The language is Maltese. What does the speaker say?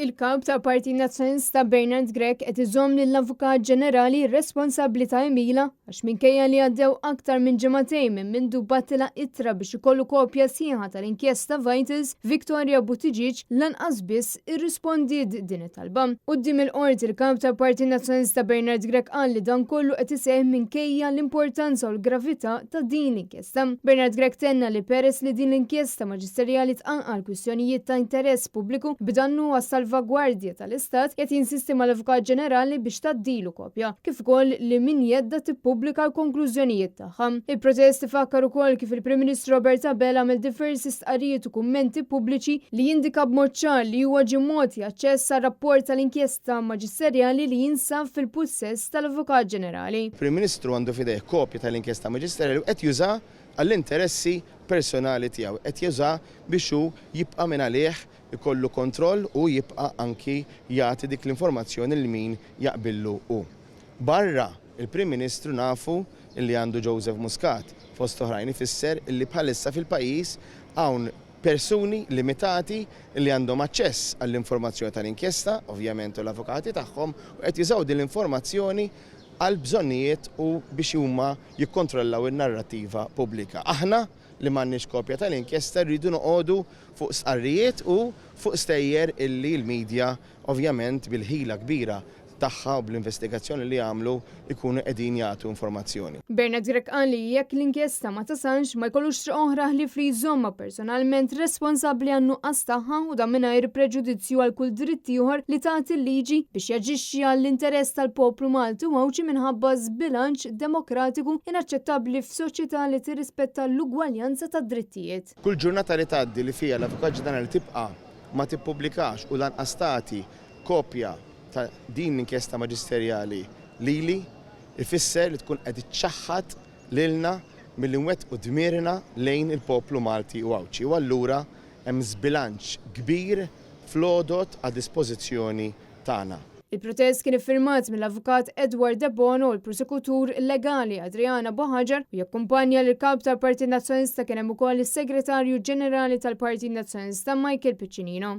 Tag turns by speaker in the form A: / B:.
A: Il-kap ta' Partit Nazzjonalista Bernard Grech qed iżomm lill-Avukat Ġenerali responsabbli ta' Emila għax minkejja li għaddew aktar minn ġimagħtejn minn mindu battila ittra biex ikollu kopja sieħa tal-inkjesta Vitals, Victoria Buttigieg lanqas biss irrispondiet din it-talba. Quddiem il-qorti il-kap ta' Partit Nazzjonalista Bernard Grech qal li dan kollu qed iseħħ minkejja l-importanza u l-gravità ta' din l-inkjesta. Bernard Grech tenna li peress li din l-inkjesta maġisterjali tqanqal kwistjonijiet ta' interess pubbliku b'dannu għas-salvagwardja tal-Istat qed jinsisti mal-Avukat Ġenerali biex taddilu kopja, kif ukoll li min jedda tippubblika l-konklużjonijiet tagħha. Il-protesti fakkar ukoll kif il-Prim Ministru Robert Abela għamel diversi stqarrijiet u kummenti pubbliċi li jindika b'mod ċar li huwa ġie mogħti aċċess għar-rapport tal-inkjesta maġisterjali li jinsab fil-pussess tal-Avukat Ġenerali.
B: Il-Prim Ministru għandu fidejh kopja tal-inkjesta maġisterjali u qed juża għall-interessi personali tiegħu, qed juża biex hu jibqa' minn għalih ikollu kontroll u jibqa' anki jagħti dik l-informazzjoni li min jaqbillu hu. Barra il-Prim Ministru nafu illi għandu Joseph Muscat fost oħrajn ifisser illi bħalissa fil-pajjiż hawn persuni limitati li għandhom aċċess għall-informazzjoni tal-inkjesta, ovvjament l-avukati tagħhom, u qed jużaw din l-informazzjoni għal bżonnijiet u biex huma jikkontrollaw in-narrattiva pubblika. Aħna li m'għandniex kopja tal-inkjesta rridu noqogħdu fuq sqarrijiet u fuq stejjer illi l-medja ovvjament bil-ħila kbira tagħha u bl-investigazzjoni li għamlu ikunu qegħdin jagħtu informazzjoni.
A: Bernard Grech qal li jekk l-inkjesta ma tasanx ma jkollux triq oħra li fri jżomma personalment responsabbli għan-nuqqas tagħha u dan mingħajr preġudizzju għal kull dritt ieħor li tagħti l-liġi biex jaġixxi għall-interess tal-poplu Malti u għawġi minħabba żbilanċ demokratiku inaċċettabbli f'soċjetà li tirrispetta l-ugwaljanza tad-drittijiet.
B: Kull ġurnata li tgħaddi li fiha l-Avukat Ġenerali tibqa' ma tippubblikax u lanqas tagħti kopja ta' din l-inkjesta maġisterjali lili ifisser li tkun qed iċċaħħad lilna milli nwettqu dmierna lejn il-poplu Malti u Awċi. U allura hemm żbilanċ kbir fl-għodot għad dispożizzjoni tagħna.
A: Il-protest kien iffirmat mill-Avukat Edward De Bono u l-Prosekutur Legali Adriana Boħaġar u jakkumpanja lill-Kap tal-Partit Nazzjonalista kien hemm ukoll is-Segretarju Ġenerali tal-Partit Nazzjonalista Michael Piccinino.